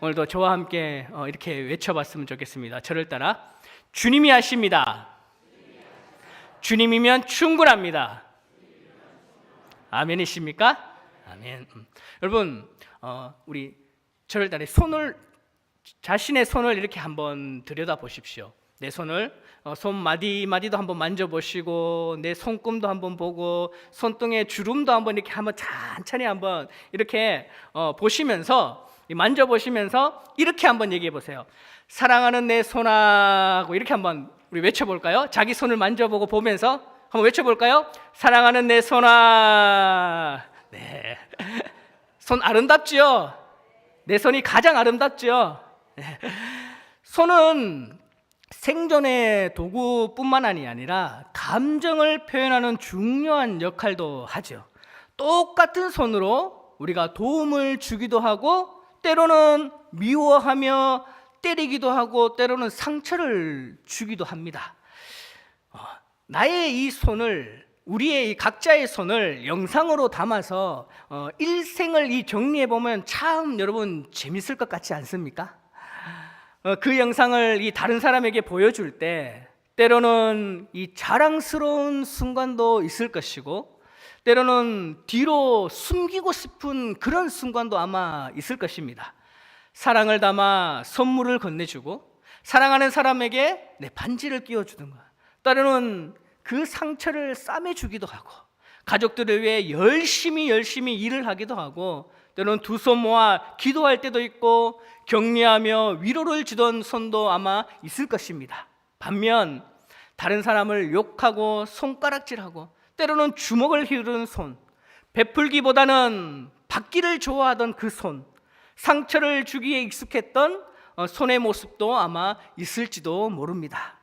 오늘도 저와 함께 이렇게 외쳐봤으면 좋겠습니다. 저를 따라 주님이 하십니다. 주님이면 충분합니다. 아멘이십니까? 아멘. 여러분, 우리 저를 따라 자신의 손을 이렇게 한번 들여다 보십시오. 내 손을 손 마디마디도 한번 만져보시고, 내 손금도 한번 보고, 손등에 주름도 한번 이렇게 한번 천천히 한번 이렇게 보시면서, 만져보시면서 이렇게 한번 얘기해 보세요. 사랑하는 내 손하고 이렇게 한번 우리 외쳐볼까요? 자기 손을 만져보고 보면서 한번 외쳐볼까요? 사랑하는 내 손아. 네. 손 아름답죠? 내 손이 가장 아름답죠? 네. 손은 생존의 도구뿐만 아니라 감정을 표현하는 중요한 역할도 하죠. 똑같은 손으로 우리가 도움을 주기도 하고, 때로는 미워하며 때리기도 하고, 때로는 상처를 주기도 합니다. 나의 이 손을, 우리의 이 각자의 손을 영상으로 담아서 일생을 정리해 보면 참 여러분 재밌을 것 같지 않습니까? 그 영상을 다른 사람에게 보여줄 때 때로는 이 자랑스러운 순간도 있을 것이고, 때로는 뒤로 숨기고 싶은 그런 순간도 아마 있을 것입니다. 사랑을 담아 선물을 건네주고, 사랑하는 사람에게 내 반지를 끼워주는 것, 때로는 그 상처를 싸매주기도 하고, 가족들을 위해 열심히 일을 하기도 하고, 때로는 두 손 모아 기도할 때도 있고, 격려하며 위로를 주던 손도 아마 있을 것입니다. 반면 다른 사람을 욕하고 손가락질하고, 때로는 주먹을 휘두르는 손, 베풀기보다는 받기를 좋아하던 그 손, 상처를 주기에 익숙했던 손의 모습도 아마 있을지도 모릅니다.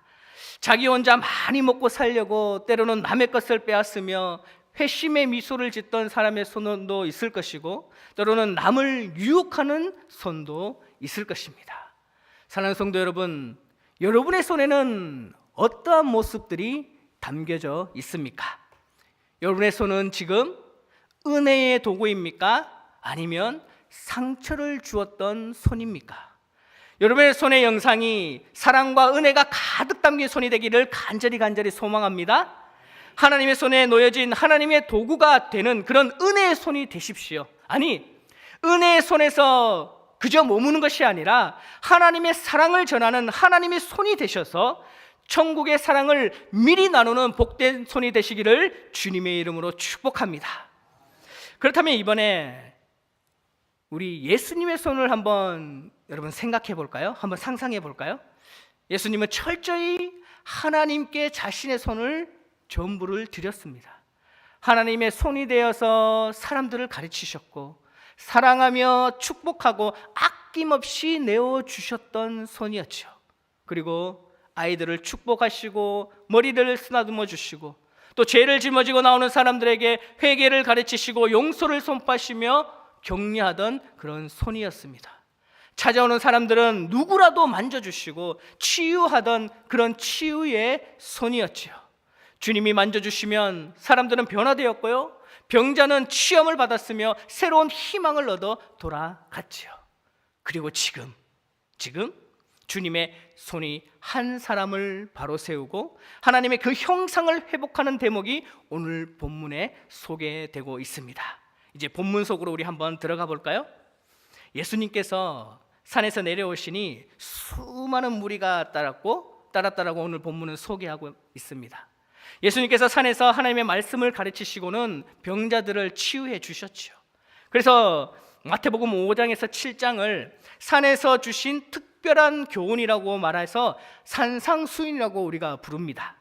자기 혼자 많이 먹고 살려고 때로는 남의 것을 빼앗으며 회심의 미소를 짓던 사람의 손도 있을 것이고, 때로는 남을 유혹하는 손도 있을 것입니다. 사랑하는 성도 여러분, 여러분의 손에는 어떠한 모습들이 담겨져 있습니까? 여러분의 손은 지금 은혜의 도구입니까? 아니면 상처를 주었던 손입니까? 여러분의 손의 영상이 사랑과 은혜가 가득 담긴 손이 되기를 간절히 소망합니다. 하나님의 손에 놓여진 하나님의 도구가 되는 그런 은혜의 손이 되십시오. 아니, 은혜의 손에서 그저 머무는 것이 아니라 하나님의 사랑을 전하는 하나님의 손이 되셔서 천국의 사랑을 미리 나누는 복된 손이 되시기를 주님의 이름으로 축복합니다. 그렇다면 이번에 우리 예수님의 손을 한번 여러분 생각해 볼까요? 한번 상상해 볼까요? 예수님은 철저히 하나님께 자신의 손을 전부를 드렸습니다. 하나님의 손이 되어서 사람들을 가르치셨고, 사랑하며 축복하고 아낌없이 내어주셨던 손이었죠. 그리고 아이들을 축복하시고 머리를 쓰다듬어 주시고, 또 죄를 짊어지고 나오는 사람들에게 회개를 가르치시고 용서를 선포하시며 격려하던 그런 손이었습니다. 찾아오는 사람들은 누구라도 만져주시고 치유하던 그런 치유의 손이었지요. 주님이 만져주시면 사람들은 변화되었고요, 병자는 치험을 받았으며 새로운 희망을 얻어 돌아갔지요. 그리고 지금 주님의 손이 한 사람을 바로 세우고 하나님의 그 형상을 회복하는 대목이 오늘 본문에 소개되고 있습니다. 이제 본문 속으로 우리 한번 들어가 볼까요? 예수님께서 산에서 내려오시니 수많은 무리가 따랐다라고 오늘 본문은 소개하고 있습니다. 예수님께서 산에서 하나님의 말씀을 가르치시고는 병자들을 치유해 주셨죠. 그래서 마태복음 5장에서 7장을 산에서 주신 특별한 교훈이라고 말해서 산상수훈이라고 우리가 부릅니다.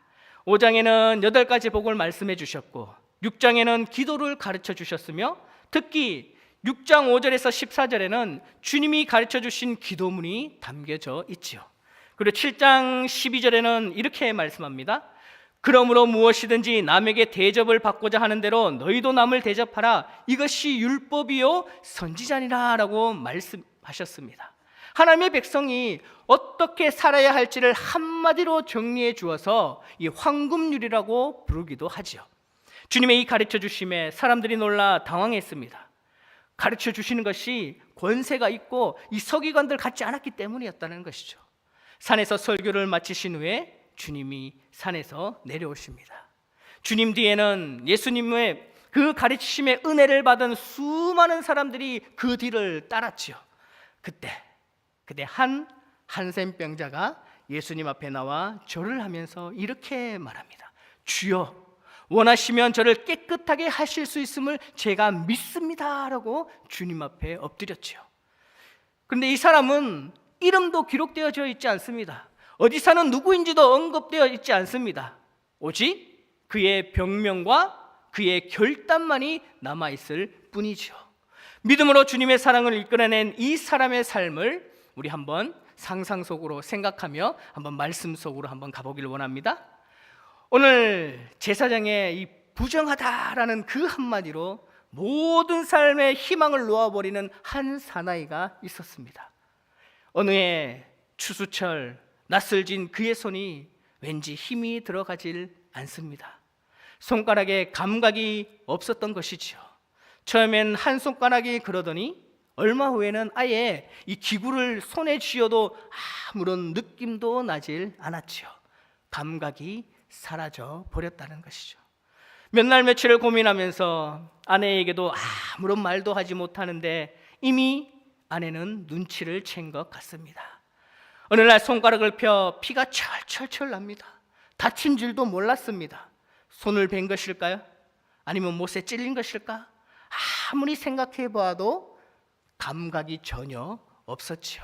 5장에는 8가지 복을 말씀해 주셨고, 6장에는 기도를 가르쳐 주셨으며, 특히 6장 5절에서 14절에는 주님이 가르쳐 주신 기도문이 담겨져 있지요. 그리고 7장 12절에는 이렇게 말씀합니다. 그러므로 무엇이든지 남에게 대접을 받고자 하는 대로 너희도 남을 대접하라. 이것이 율법이요 선지자니라 라고 말씀하셨습니다. 하나님의 백성이 어떻게 살아야 할지를 한마디로 정리해 주어서 이 황금률이라고 부르기도 하죠. 주님의 이 가르쳐 주심에 사람들이 놀라 당황했습니다. 가르쳐 주시는 것이 권세가 있고 이 서기관들 같지 않았기 때문이었다는 것이죠. 산에서 설교를 마치신 후에 주님이 산에서 내려오십니다. 주님 뒤에는 예수님의 그 가르치심의 은혜를 받은 수많은 사람들이 그 뒤를 따랐지요. 그때 한 한센병자가 예수님 앞에 나와 절을 하면서 이렇게 말합니다. 주여, 원하시면 저를 깨끗하게 하실 수 있음을 제가 믿습니다 라고 주님 앞에 엎드렸지요. 그런데 이 사람은 이름도 기록되어져 있지 않습니다. 어디 사는 누구인지도 언급되어 있지 않습니다. 오직 그의 병명과 그의 결단만이 남아있을 뿐이죠. 믿음으로 주님의 사랑을 이끌어낸 이 사람의 삶을 우리 한번 상상 속으로 생각하며 한번 말씀 속으로 한번 가보기를 원합니다. 오늘 제사장의 이 부정하다라는 그 한마디로 모든 삶의 희망을 놓아버리는 한 사나이가 있었습니다. 어느 해 추수철 낯설진 그의 손이 왠지 힘이 들어가질 않습니다. 손가락에 감각이 없었던 것이지요. 처음엔 한 손가락이 그러더니 얼마 후에는 아예 이 기구를 손에 쥐어도 아무런 느낌도 나질 않았지요. 감각이 사라져 버렸다는 것이죠. 몇 날 며칠을 고민하면서 아내에게도 아무런 말도 하지 못하는데 이미 아내는 눈치를 챈 것 같습니다. 어느 날 손가락을 펴 피가 철철철 납니다. 다친 줄도 몰랐습니다. 손을 벤 것일까요? 아니면 못에 찔린 것일까? 아무리 생각해 보아도 감각이 전혀 없었지요.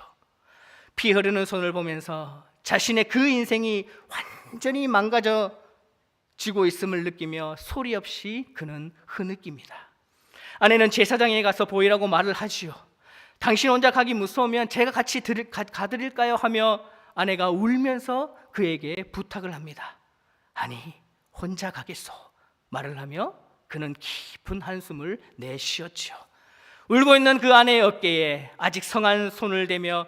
피 흐르는 손을 보면서 자신의 그 인생이 완전히 망가져지고 있음을 느끼며 소리 없이 그는 흐느낍니다. 아내는 제사장에 가서 보이라고 말을 하지요. 당신 혼자 가기 무서우면 제가 같이 가드릴까요? 하며 아내가 울면서 그에게 부탁을 합니다. 아니, 혼자 가겠소 말을 하며 그는 깊은 한숨을 내쉬었지요. 울고 있는 그 아내의 어깨에 아직 성한 손을 대며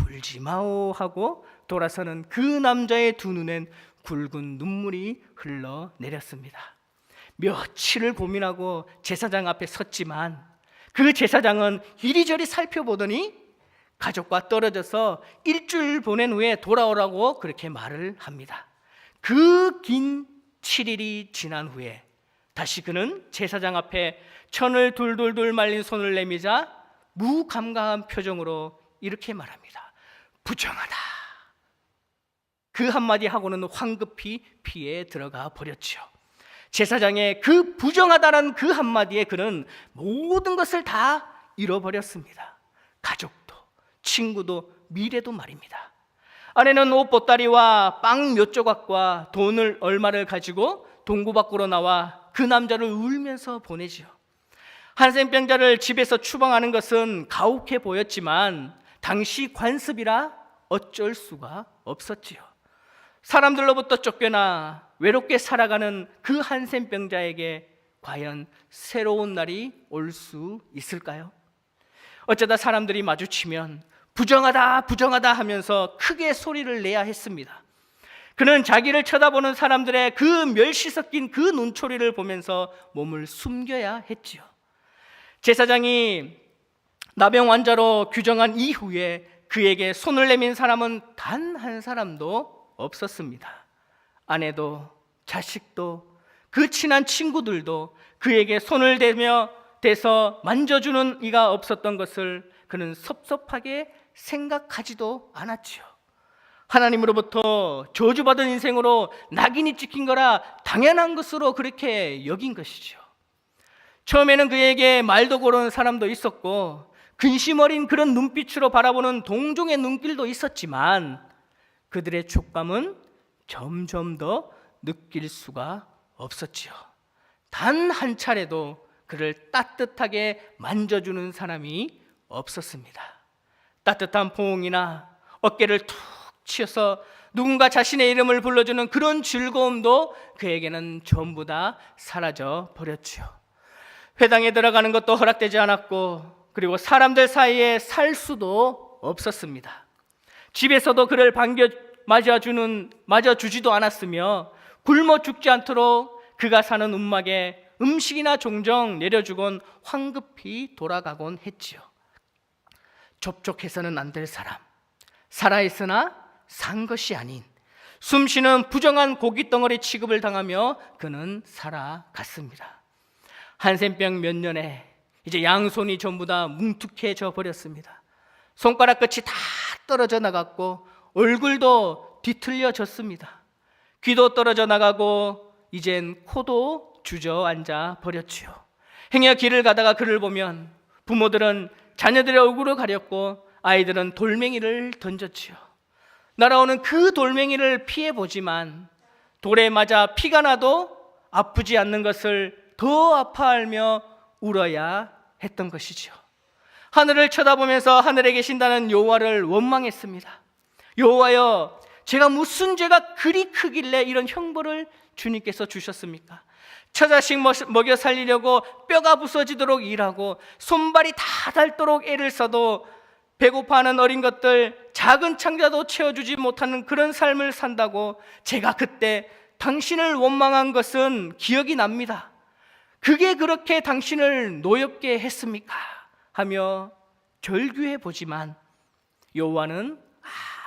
울지 마오 하고 돌아서는 그 남자의 두 눈엔 굵은 눈물이 흘러내렸습니다. 며칠을 고민하고 제사장 앞에 섰지만 그 제사장은 이리저리 살펴보더니 가족과 떨어져서 일주일 보낸 후에 돌아오라고 그렇게 말을 합니다. 그 긴 7일이 지난 후에 다시 그는 제사장 앞에 천을 둘둘둘 말린 손을 내미자 무감각한 표정으로 이렇게 말합니다. 부정하다. 그 한마디 하고는 황급히 피에 들어가 버렸죠. 제사장의 그 부정하다라는 그 한마디에 그는 모든 것을 다 잃어버렸습니다. 가족도, 친구도, 미래도 말입니다. 아내는 옷 보따리와 빵 몇 조각과 돈을 얼마를 가지고 동구 밖으로 나와 그 남자를 울면서 보내지요. 한센병자를 집에서 추방하는 것은 가혹해 보였지만 당시 관습이라 어쩔 수가 없었지요. 사람들로부터 쫓겨나 외롭게 살아가는 그 한센병자에게 과연 새로운 날이 올 수 있을까요? 어쩌다 사람들이 마주치면 부정하다 부정하다 하면서 크게 소리를 내야 했습니다. 그는 자기를 쳐다보는 사람들의 그 멸시 섞인 그 눈초리를 보면서 몸을 숨겨야 했지요. 제사장이 나병 환자로 규정한 이후에 그에게 손을 내민 사람은 단 한 사람도 없었습니다. 아내도 자식도 그 친한 친구들도 그에게 손을 대서 만져주는 이가 없었던 것을 그는 섭섭하게 생각하지도 않았지요. 하나님으로부터 저주받은 인생으로 낙인이 찍힌 거라 당연한 것으로 그렇게 여긴 것이죠. 처음에는 그에게 말도 고르는 사람도 있었고 근심 어린 그런 눈빛으로 바라보는 동종의 눈길도 있었지만 그들의 촉감은 점점 더 느낄 수가 없었지요. 단 한 차례도 그를 따뜻하게 만져주는 사람이 없었습니다. 따뜻한 포옹이나 어깨를 툭 치어서 누군가 자신의 이름을 불러주는 그런 즐거움도 그에게는 전부 다 사라져 버렸지요. 회당에 들어가는 것도 허락되지 않았고 그리고 사람들 사이에 살 수도 없었습니다. 집에서도 그를 맞아주지도 않았으며 굶어 죽지 않도록 그가 사는 움막에 음식이나 종종 내려주곤 황급히 돌아가곤 했지요. 접촉해서는 안 될 사람, 살아있으나 산 것이 아닌 숨쉬는 부정한 고깃덩어리 취급을 당하며 그는 살아갔습니다. 한센병 몇 년에 이제 양손이 전부 다 뭉툭해져 버렸습니다. 손가락 끝이 다 떨어져 나갔고 얼굴도 뒤틀려졌습니다. 귀도 떨어져 나가고 이젠 코도 주저앉아 버렸지요. 행여 길을 가다가 그를 보면 부모들은 자녀들의 얼굴을 가렸고 아이들은 돌멩이를 던졌지요. 날아오는 그 돌멩이를 피해보지만 돌에 맞아 피가 나도 아프지 않는 것을 더 아파하며 울어야 했던 것이죠. 하늘을 쳐다보면서 하늘에 계신다는 여호와를 원망했습니다. 여호와여, 제가 무슨 죄가 그리 크길래 이런 형벌을 주님께서 주셨습니까? 처자식 먹여 살리려고 뼈가 부서지도록 일하고 손발이 다 닳도록 애를 써도 배고파하는 어린 것들 작은 창자도 채워주지 못하는 그런 삶을 산다고 제가 그때 당신을 원망한 것은 기억이 납니다. 그게 그렇게 당신을 노엽게 했습니까? 하며 절규해 보지만 여호와는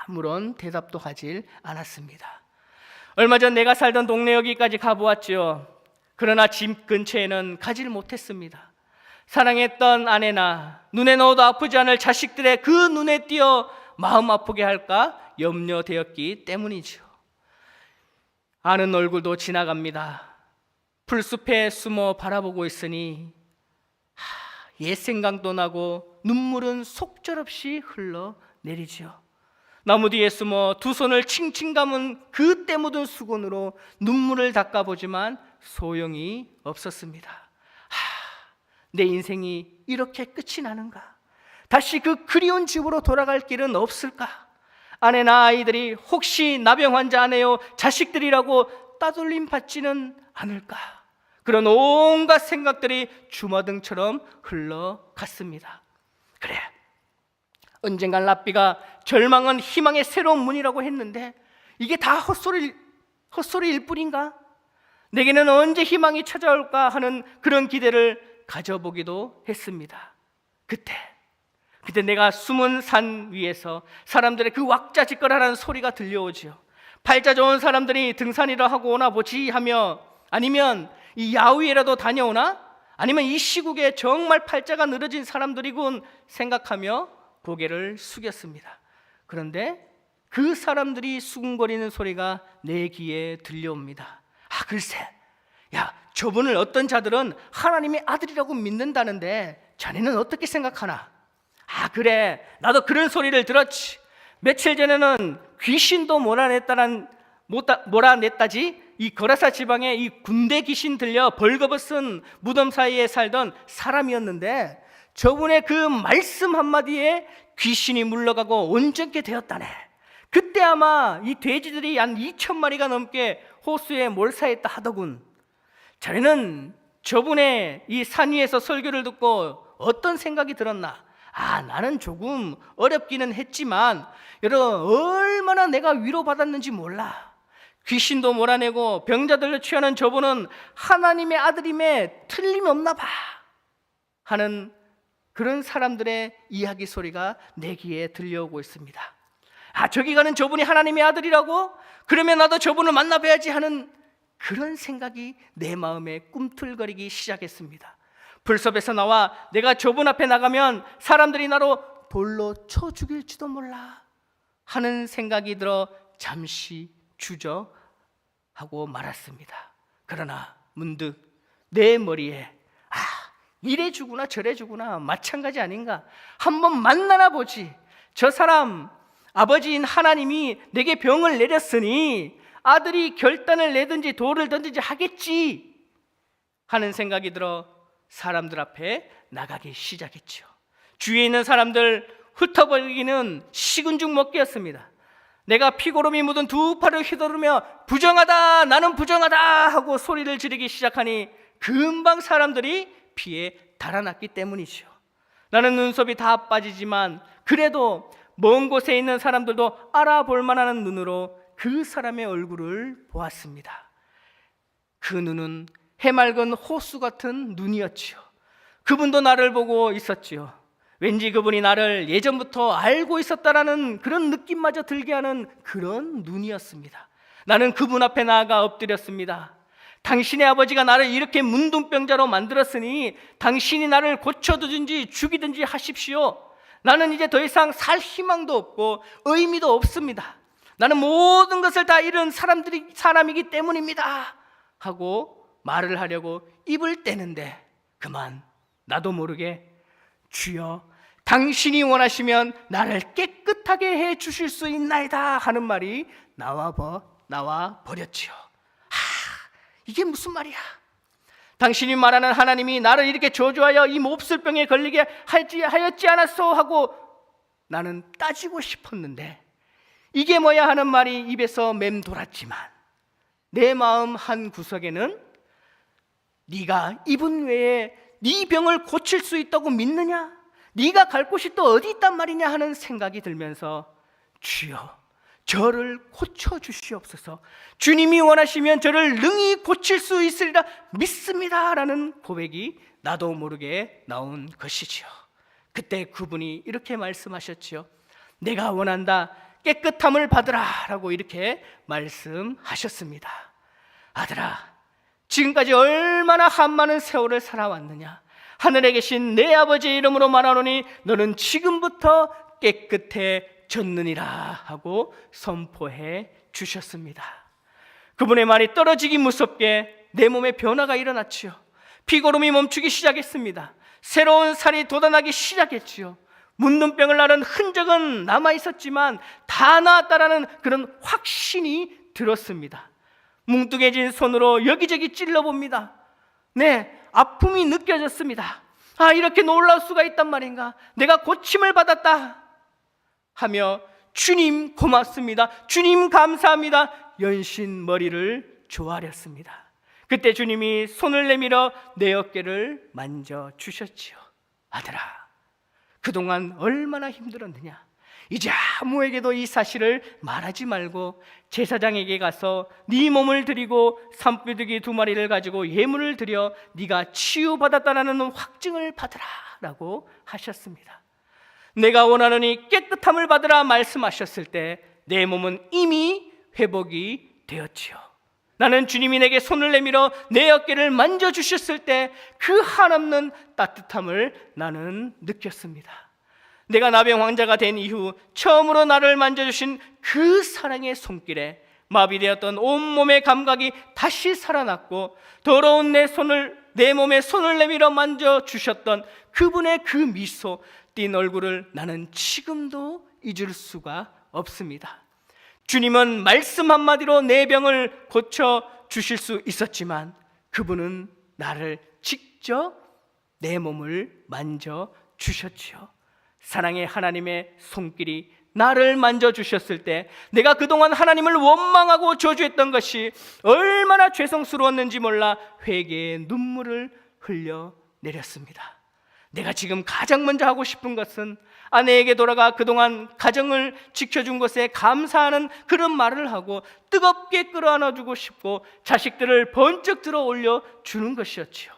아무런 대답도 하질 않았습니다. 얼마 전 내가 살던 동네 여기까지 가보았죠. 그러나 집 근처에는 가질 못했습니다. 사랑했던 아내나 눈에 넣어도 아프지 않을 자식들의 그 눈에 띄어 마음 아프게 할까 염려되었기 때문이죠. 아는 얼굴도 지나갑니다. 풀숲에 숨어 바라보고 있으니 옛 생각도 나고 눈물은 속절없이 흘러내리죠. 나무 뒤에 숨어 두 손을 칭칭 감은 그 때 묻은 수건으로 눈물을 닦아보지만 소용이 없었습니다. 내 인생이 이렇게 끝이 나는가? 다시 그 그리운 집으로 돌아갈 길은 없을까? 아내나 아이들이 혹시 나병 환자 아내요 자식들이라고 따돌림 받지는 않을까? 그런 온갖 생각들이 주마등처럼 흘러갔습니다. 그래, 언젠간 랍비가 절망은 희망의 새로운 문이라고 했는데 이게 다 헛소리일 뿐인가? 내게는 언제 희망이 찾아올까 하는 그런 기대를 가져보기도 했습니다. 그때 내가 숨은 산 위에서 사람들의 그 왁자지껄하는 소리가 들려오지요. 팔자 좋은 사람들이 등산이라 하고 오나 보지 하며, 아니면 이 야외라도 다녀오나, 아니면 이 시국에 정말 팔자가 늘어진 사람들이군 생각하며 고개를 숙였습니다. 그런데 그 사람들이 수군거리는 소리가 내 귀에 들려옵니다. 글쎄, 야, 저분을 어떤 자들은 하나님의 아들이라고 믿는다는데 자네는 어떻게 생각하나? 그래, 나도 그런 소리를 들었지. 며칠 전에는 귀신도 몰아냈다지. 이 거라사 지방에 이 군대 귀신 들려 벌거벗은 무덤 사이에 살던 사람이었는데 저분의 그 말씀 한마디에 귀신이 물러가고 온전케 되었다네. 그때 아마 이 돼지들이 한 2,000마리가 넘게 호수에 몰사했다 하더군. 자네는 저분의 이 산 위에서 설교를 듣고 어떤 생각이 들었나? 나는 조금 어렵기는 했지만 여러분, 얼마나 내가 위로받았는지 몰라. 귀신도 몰아내고 병자들로 취하는 저분은 하나님의 아들임에 틀림없나 봐 하는 그런 사람들의 이야기 소리가 내 귀에 들려오고 있습니다. 저기 가는 저분이 하나님의 아들이라고? 그러면 나도 저분을 만나봐야지 하는 그런 생각이 내 마음에 꿈틀거리기 시작했습니다. 불섭에서 나와 내가 저분 앞에 나가면 사람들이 나로 돌로 쳐 죽일지도 몰라 하는 생각이 들어 잠시 주저하고 말았습니다. 그러나 문득 내 머리에 이래 주구나 저래 주구나 마찬가지 아닌가? 한번 만나나 보지. 저 사람 아버지인 하나님이 내게 병을 내렸으니 아들이 결단을 내든지 돌을 던지지 하겠지 하는 생각이 들어 사람들 앞에 나가기 시작했죠. 주위에 있는 사람들 흩어버리기는 식은 죽 먹기였습니다. 내가 피고름이 묻은 두 팔을 휘두르며 부정하다, 나는 부정하다 하고 소리를 지르기 시작하니 금방 사람들이 피에 달아났기 때문이죠. 나는 눈썹이 다 빠지지만 그래도 먼 곳에 있는 사람들도 알아볼 만한 눈으로 그 사람의 얼굴을 보았습니다. 그 눈은 해맑은 호수 같은 눈이었지요. 그분도 나를 보고 있었지요. 왠지 그분이 나를 예전부터 알고 있었다라는 그런 느낌마저 들게 하는 그런 눈이었습니다. 나는 그분 앞에 나아가 엎드렸습니다. 당신의 아버지가 나를 이렇게 문둥병자로 만들었으니 당신이 나를 고쳐두든지 죽이든지 하십시오. 나는 이제 더 이상 살 희망도 없고 의미도 없습니다. 나는 모든 것을 다 잃은 사람이기 때문입니다 하고 말을 하려고 입을 떼는데 그만 나도 모르게 주여 당신이 원하시면 나를 깨끗하게 해 주실 수 있나이다 하는 말이 나와 버렸지요. 이게 무슨 말이야? 당신이 말하는 하나님이 나를 이렇게 저주하여 이 몹쓸병에 걸리게 하였지 않았소 하고 나는 따지고 싶었는데 이게 뭐야 하는 말이 입에서 맴돌았지만 내 마음 한 구석에는 네가 이분 외에 네 병을 고칠 수 있다고 믿느냐? 네가 갈 곳이 또 어디 있단 말이냐 하는 생각이 들면서 주여 저를 고쳐주시옵소서. 주님이 원하시면 저를 능히 고칠 수 있으리라 믿습니다 라는 고백이 나도 모르게 나온 것이지요. 그때 그분이 이렇게 말씀하셨지요. 내가 원한다 깨끗함을 받으라 라고 이렇게 말씀하셨습니다. 아들아 지금까지 얼마나 한 많은 세월을 살아왔느냐. 하늘에 계신 내 아버지의 이름으로 말하노니 너는 지금부터 깨끗해졌느니라 하고 선포해 주셨습니다. 그분의 말이 떨어지기 무섭게 내 몸에 변화가 일어났지요. 피고름이 멈추기 시작했습니다. 새로운 살이 돋아나기 시작했지요. 문둥병을 앓은 흔적은 남아있었지만 다 나았다라는 그런 확신이 들었습니다. 뭉뚱해진 손으로 여기저기 찔러봅니다. 네, 아픔이 느껴졌습니다. 이렇게 놀라울 수가 있단 말인가. 내가 고침을 받았다 하며 주님 고맙습니다, 주님 감사합니다 연신 머리를 조아렸습니다. 그때 주님이 손을 내밀어 내 어깨를 만져주셨지요. 아들아 그동안 얼마나 힘들었느냐. 이제 아무에게도 이 사실을 말하지 말고 제사장에게 가서 네 몸을 드리고 산비둘기 2마리를 가지고 예물을 드려 네가 치유받았다는 확증을 받으라 라고 하셨습니다. 내가 원하노니 깨끗함을 받으라 말씀하셨을 때 내 몸은 이미 회복이 되었지요. 나는 주님이 내게 손을 내밀어 내 어깨를 만져주셨을 때 그 한없는 따뜻함을 나는 느꼈습니다. 내가 나병 환자가 된 이후 처음으로 나를 만져주신 그 사랑의 손길에 마비되었던 온몸의 감각이 다시 살아났고 더러운 내 몸에 손을 내밀어 만져주셨던 그분의 그 미소 띤 얼굴을 나는 지금도 잊을 수가 없습니다. 주님은 말씀 한마디로 내 병을 고쳐주실 수 있었지만 그분은 나를 직접 내 몸을 만져주셨지요. 사랑의 하나님의 손길이 나를 만져주셨을 때 내가 그동안 하나님을 원망하고 저주했던 것이 얼마나 죄송스러웠는지 몰라 회개의 눈물을 흘려내렸습니다. 내가 지금 가장 먼저 하고 싶은 것은 아내에게 돌아가 그동안 가정을 지켜준 것에 감사하는 그런 말을 하고 뜨겁게 끌어안아주고 싶고 자식들을 번쩍 들어 올려주는 것이었지요.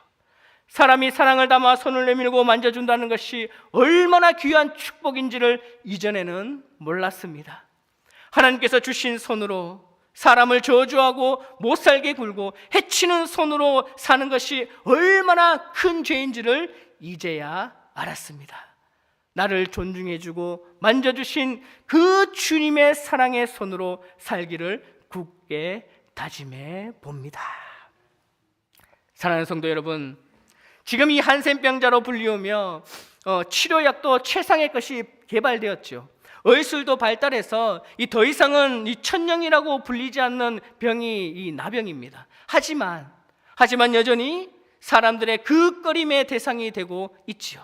사람이 사랑을 담아 손을 내밀고 만져준다는 것이 얼마나 귀한 축복인지를 이전에는 몰랐습니다. 하나님께서 주신 손으로 사람을 저주하고 못살게 굴고 해치는 손으로 사는 것이 얼마나 큰 죄인지를 이제야 알았습니다. 나를 존중해주고 만져주신 그 주님의 사랑의 손으로 살기를 굳게 다짐해 봅니다. 사랑하는 성도 여러분, 지금 이 한센병자로 불리우며 치료약도 최상의 것이 개발되었죠. 의술도 발달해서 더 이상은 이 천령이라고 불리지 않는 병이 이 나병입니다. 하지만 여전히 사람들의 그 꺼림의 대상이 되고 있지요.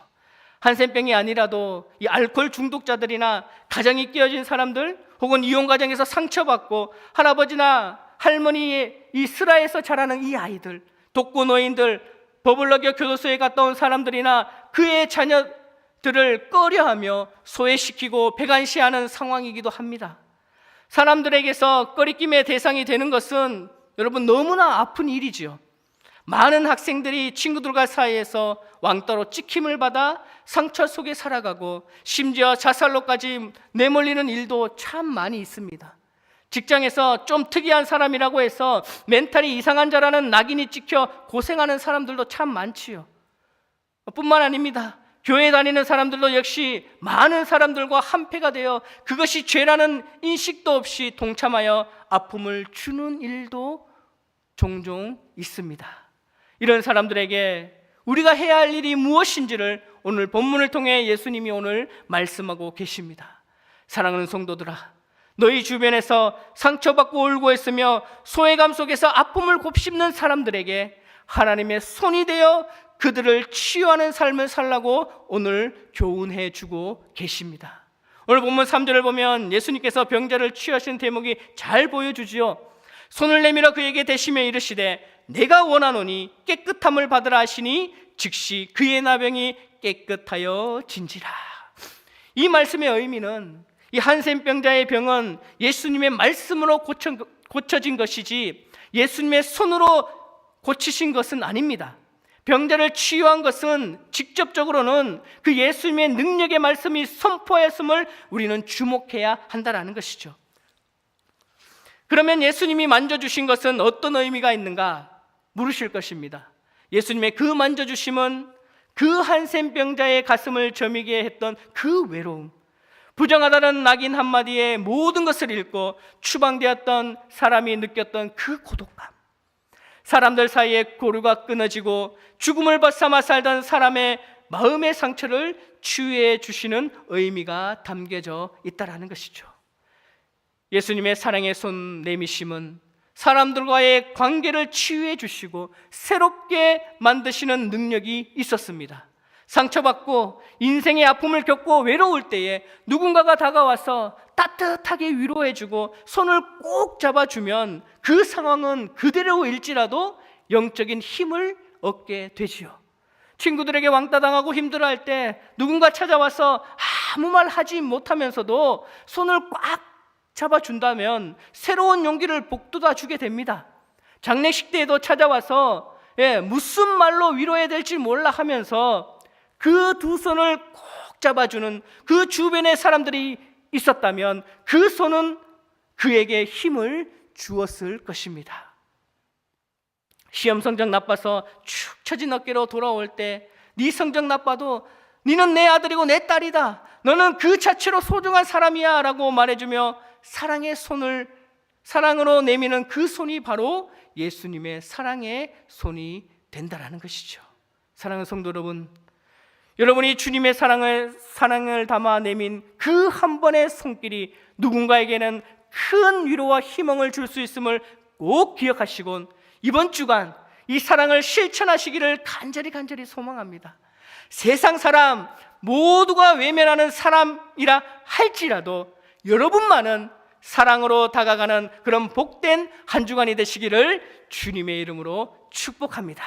한센병이 아니라도 이 알코올 중독자들이나 가정이 깨어진 사람들 혹은 이혼 가정에서 상처받고 할아버지나 할머니의 이 슬하에서 자라는 이 아이들, 독거노인들, 버블러교 교도소에 갔다 온 사람들이나 그의 자녀들을 꺼려하며 소외시키고 배관시하는 상황이기도 합니다. 사람들에게서 꺼리낌의 대상이 되는 것은 여러분 너무나 아픈 일이지요. 많은 학생들이 친구들과 사이에서 왕따로 찍힘을 받아 상처 속에 살아가고 심지어 자살로까지 내몰리는 일도 참 많이 있습니다. 직장에서 좀 특이한 사람이라고 해서 멘탈이 이상한 자라는 낙인이 찍혀 고생하는 사람들도 참 많지요. 뿐만 아닙니다. 교회 다니는 사람들도 역시 많은 사람들과 한패가 되어 그것이 죄라는 인식도 없이 동참하여 아픔을 주는 일도 종종 있습니다. 이런 사람들에게 우리가 해야 할 일이 무엇인지를 오늘 본문을 통해 예수님이 오늘 말씀하고 계십니다. 사랑하는 성도들아, 너희 주변에서 상처받고 울고 있으며 소외감 속에서 아픔을 곱씹는 사람들에게 하나님의 손이 되어 그들을 치유하는 삶을 살라고 오늘 교훈해 주고 계십니다. 오늘 본문 3절을 보면 예수님께서 병자를 치유하신 대목이 잘 보여주지요. 손을 내밀어 그에게 대시며 이르시되 내가 원하노니 깨끗함을 받으라 하시니 즉시 그의 나병이 깨끗하여 진지라. 이 말씀의 의미는 이 한센병자의 병은 예수님의 말씀으로 고쳐진 것이지 예수님의 손으로 고치신 것은 아닙니다. 병자를 치유한 것은 직접적으로는 그 예수님의 능력의 말씀이 선포했음을 우리는 주목해야 한다는 것이죠. 그러면 예수님이 만져주신 것은 어떤 의미가 있는가 물으실 것입니다. 예수님의 그 만져주심은 그 한센병자의 가슴을 저미게 했던 그 외로움, 부정하다는 낙인 한마디에 모든 것을 잃고 추방되었던 사람이 느꼈던 그 고독감, 사람들 사이에 고루가 끊어지고 죽음을 벗삼아 살던 사람의 마음의 상처를 치유해 주시는 의미가 담겨져 있다는 것이죠. 예수님의 사랑의 손 내미심은 사람들과의 관계를 치유해 주시고 새롭게 만드시는 능력이 있었습니다. 상처받고 인생의 아픔을 겪고 외로울 때에 누군가가 다가와서 따뜻하게 위로해주고 손을 꼭 잡아주면 그 상황은 그대로일지라도 영적인 힘을 얻게 되지요. 친구들에게 왕따당하고 힘들어할 때 누군가 찾아와서 아무 말 하지 못하면서도 손을 꽉 잡아준다면 새로운 용기를 북돋아 주게 됩니다. 장례식 때에도 찾아와서 무슨 말로 위로해야 될지 몰라 하면서 그 두 손을 꼭 잡아주는 그 주변의 사람들이 있었다면 그 손은 그에게 힘을 주었을 것입니다. 시험 성적 나빠서 축 처진 어깨로 돌아올 때 네 성적 나빠도 네는 내 아들이고 내 딸이다, 너는 그 자체로 소중한 사람이야 라고 말해주며 사랑의 손을 사랑으로 내미는 그 손이 바로 예수님의 사랑의 손이 된다라는 것이죠. 사랑하는 성도 여러분, 여러분이 주님의 사랑을 담아 내민 그 한 번의 손길이 누군가에게는 큰 위로와 희망을 줄 수 있음을 꼭 기억하시곤 이번 주간 이 사랑을 실천하시기를 간절히 소망합니다. 세상 사람 모두가 외면하는 사람이라 할지라도 여러분만은 사랑으로 다가가는 그런 복된 한 주간이 되시기를 주님의 이름으로 축복합니다.